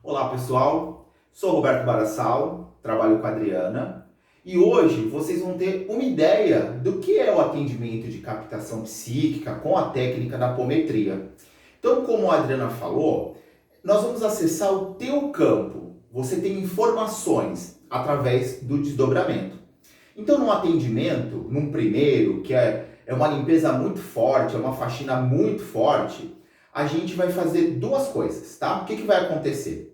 Olá pessoal, sou Roberto Barassal, trabalho com a Adriana e hoje vocês vão ter uma ideia do que é o atendimento de captação psíquica com a técnica da apometria. Então, como a Adriana falou, nós vamos acessar o teu campo. Você tem informações através do desdobramento. Então, num atendimento, num primeiro, que é uma limpeza muito forte, é uma faxina muito forte, a gente vai fazer duas coisas, tá? O que vai acontecer?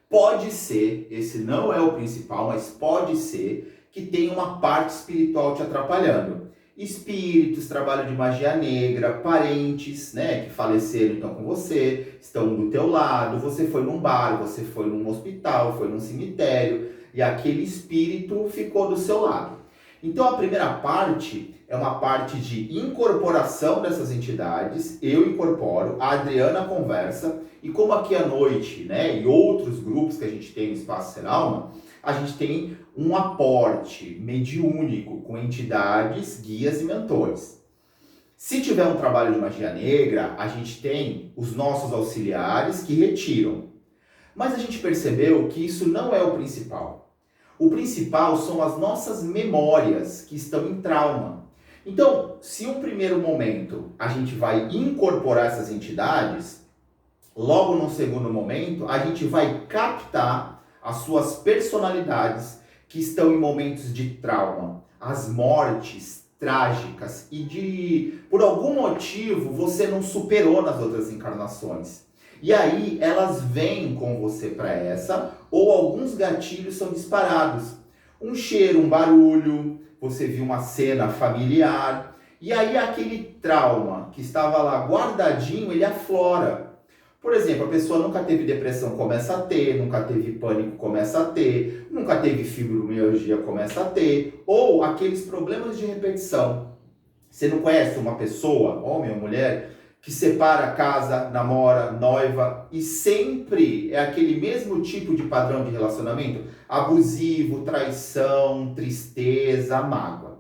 Pode ser, esse não é o principal, mas pode ser que tenha uma parte espiritual te atrapalhando. Espíritos, trabalho de magia negra, parentes, né, que faleceram então com você, estão do teu lado, você foi num bar, você foi num hospital, foi num cemitério, e aquele espírito ficou do seu lado. Então a primeira parte é uma parte de incorporação dessas entidades, eu incorporo, a Adriana conversa, e como aqui à noite, né, e outros grupos que a gente tem no Espaço Ser Alma, a gente tem um aporte mediúnico com entidades, guias e mentores. Se tiver um trabalho de magia negra, a gente tem os nossos auxiliares que retiram. Mas a gente percebeu que isso não é o principal. O principal são as nossas memórias que estão em trauma. Então, se um primeiro momento a gente vai incorporar essas entidades, logo no segundo momento, a gente vai captar as suas personalidades que estão em momentos de trauma, as mortes trágicas e por algum motivo você não superou nas outras encarnações. E aí elas vêm com você para essa, ou alguns gatilhos são disparados. Um cheiro, um barulho, você viu uma cena familiar, e aí aquele trauma que estava lá guardadinho, ele aflora. Por exemplo, a pessoa nunca teve depressão, começa a ter, nunca teve pânico, começa a ter, nunca teve fibromialgia, começa a ter, ou aqueles problemas de repetição. Você não conhece uma pessoa, homem ou mulher, que separa casa, namora, noiva e sempre é aquele mesmo tipo de padrão de relacionamento? Abusivo, traição, tristeza, mágoa.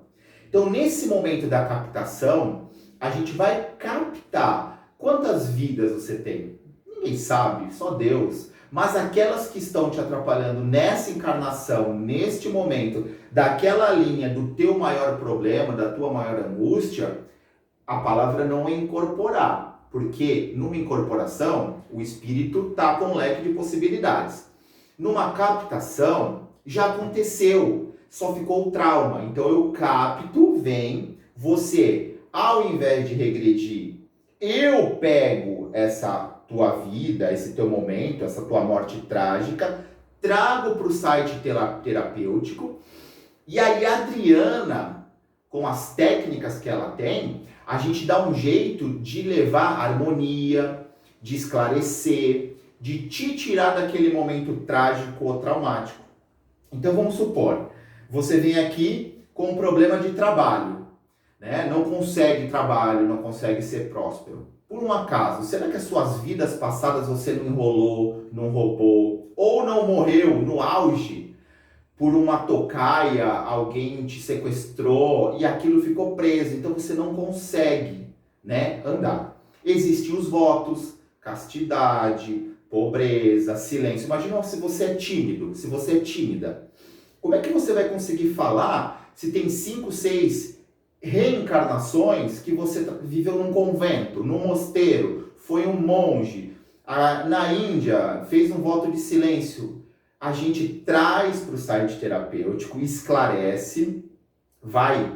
Então, nesse momento da captação, a gente vai captar quantas vidas você tem. Ninguém sabe, só Deus. Mas aquelas que estão te atrapalhando nessa encarnação, neste momento, daquela linha do teu maior problema, da tua maior angústia, a palavra não é incorporar. Porque numa incorporação, o espírito está com um leque de possibilidades. Numa captação, já aconteceu, só ficou o trauma. Então eu capto, vem, você, ao invés de regredir, eu pego essa tua vida, esse teu momento, essa tua morte trágica, trago para o site terapêutico, e aí a Adriana, com as técnicas que ela tem, a gente dá um jeito de levar harmonia, de esclarecer, de te tirar daquele momento trágico ou traumático. Então vamos supor, você vem aqui com um problema de trabalho, né? Não consegue trabalho, não consegue ser próspero. Por um acaso, será que as suas vidas passadas você não enrolou, não roubou, ou não morreu no auge por uma tocaia, alguém te sequestrou e aquilo ficou preso, então você não consegue, né, andar. Existem os votos, castidade, pobreza, silêncio. Imagina se você é tímido, se você é tímida. Como é que você vai conseguir falar se tem 5, 6 reencarnações que você viveu num convento, num mosteiro, foi um monge, na Índia fez um voto de silêncio? A gente traz para o site terapêutico, esclarece, vai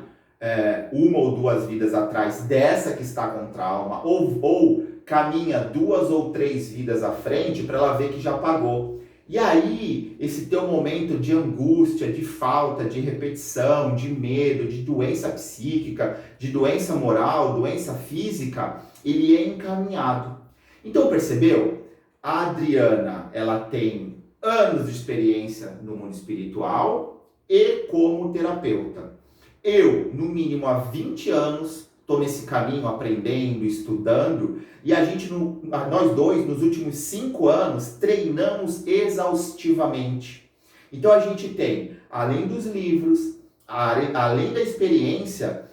uma ou duas vidas atrás dessa que está com trauma, ou caminha 2 ou 3 vidas à frente para ela ver que já pagou. E aí, esse teu momento de angústia, de falta, de repetição, de medo, de doença psíquica, de doença moral, doença física, ele é encaminhado. Então, percebeu? A Adriana, ela tem anos de experiência no mundo espiritual e como terapeuta. Eu, no mínimo há 20 anos, estou nesse caminho aprendendo, estudando, e a gente, nós dois, nos últimos 5 anos, treinamos exaustivamente. Então a gente tem, além dos livros, além da experiência,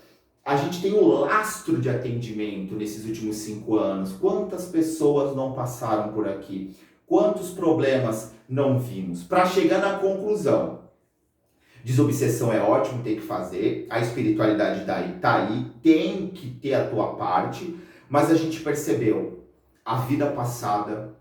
a gente tem o lastro de atendimento nesses últimos 5 anos. Quantas pessoas não passaram por aqui? Quantos problemas não vimos? Para chegar na conclusão. Desobsessão é ótimo, tem que fazer. A espiritualidade tá aí, tem que ter a tua parte. Mas a gente percebeu, a vida passada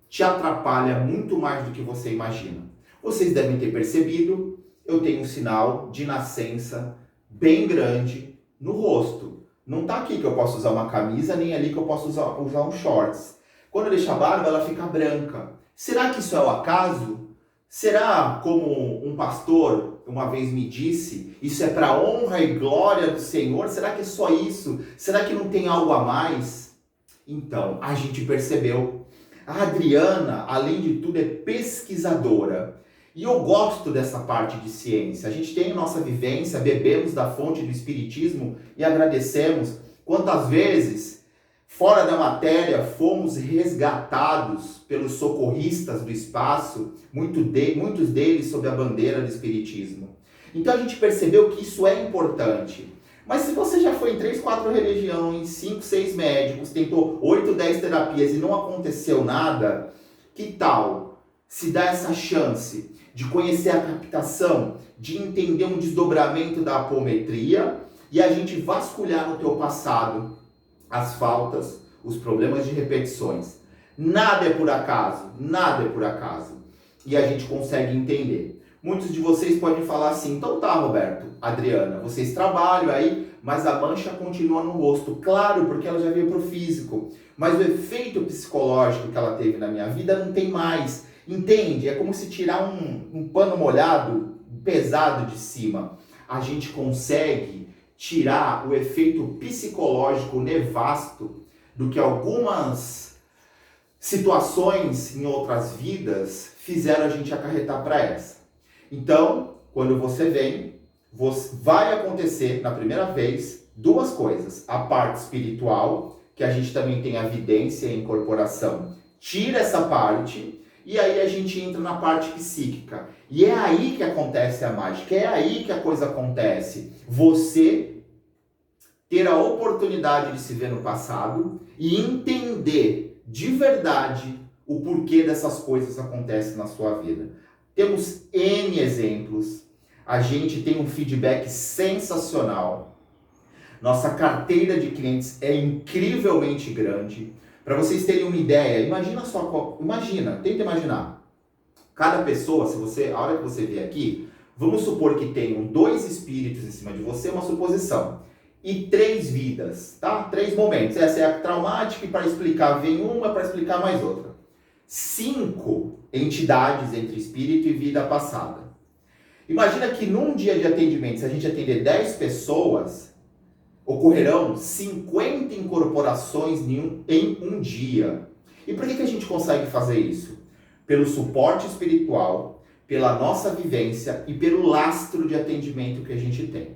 te atrapalha muito mais do que você imagina. Vocês devem ter percebido, eu tenho um sinal de nascença bem grande no rosto. Não tá aqui que eu posso usar uma camisa, nem ali que eu posso usar um shorts. Quando eu deixo a barba, ela fica branca. Será que isso é o acaso? Será, como um pastor uma vez me disse, isso é para honra e glória do Senhor? Será que é só isso? Será que não tem algo a mais? Então, a gente percebeu. A Adriana, além de tudo, é pesquisadora. E eu gosto dessa parte de ciência. A gente tem nossa vivência, bebemos da fonte do Espiritismo e agradecemos. Quantas vezes, fora da matéria, fomos resgatados pelos socorristas do espaço, muitos deles sob a bandeira do Espiritismo. Então a gente percebeu que isso é importante. Mas se você já foi em 3, 4 religiões, 5, 6 médicos, tentou 8, 10 terapias e não aconteceu nada, que tal se dar essa chance de conhecer a captação, de entender um desdobramento da apometria e a gente vasculhar no teu passado as faltas, os problemas de repetições. Nada é por acaso, nada é por acaso. E a gente consegue entender. Muitos de vocês podem falar assim, então tá, Roberto, Adriana, vocês trabalham aí, mas a mancha continua no rosto. Claro, porque ela já veio pro físico, mas o efeito psicológico que ela teve na minha vida não tem mais. Entende? É como se tirar um pano molhado, pesado de cima. A gente consegue tirar o efeito psicológico nefasto do que algumas situações em outras vidas fizeram a gente acarretar para essa. Então, quando você vem, vai acontecer na primeira vez 2 coisas. A parte espiritual, que a gente também tem a vidência e a incorporação, tira essa parte e aí a gente entra na parte psíquica. E é aí que acontece a mágica, é aí que a coisa acontece. Você ter a oportunidade de se ver no passado e entender de verdade o porquê dessas coisas acontecem na sua vida. Temos N exemplos, a gente tem um feedback sensacional, nossa carteira de clientes é incrivelmente grande. Para vocês terem uma ideia, tenta imaginar, cada pessoa, a hora que você vier aqui, vamos supor que tenham 2 espíritos em cima de você, uma suposição, e 3 vidas, tá? 3 momentos, essa é a traumática e para explicar vem uma, para explicar mais outra. 5 entidades entre espírito e vida passada. Imagina que num dia de atendimento, se a gente atender 10 pessoas, ocorrerão 50 incorporações em um dia. E por que a gente consegue fazer isso? Pelo suporte espiritual, pela nossa vivência e pelo lastro de atendimento que a gente tem.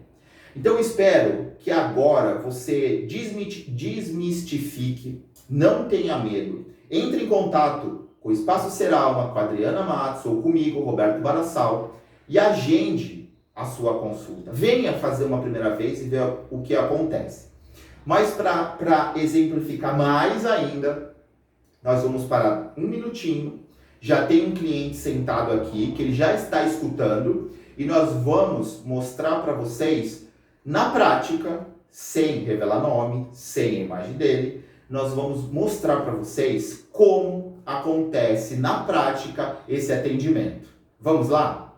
Então eu espero que agora você desmistifique, não tenha medo, entre em contato com o Espaço Ser Alma, com a Adriana Matos ou comigo, Roberto Barassal, e agende a sua consulta. Venha fazer uma primeira vez e ver o que acontece. Mas para exemplificar mais ainda, nós vamos parar um minutinho. Já tem um cliente sentado aqui, que ele já está escutando, e nós vamos mostrar para vocês, na prática, sem revelar nome, sem a imagem dele, nós vamos mostrar para vocês como acontece na prática esse atendimento. Vamos lá?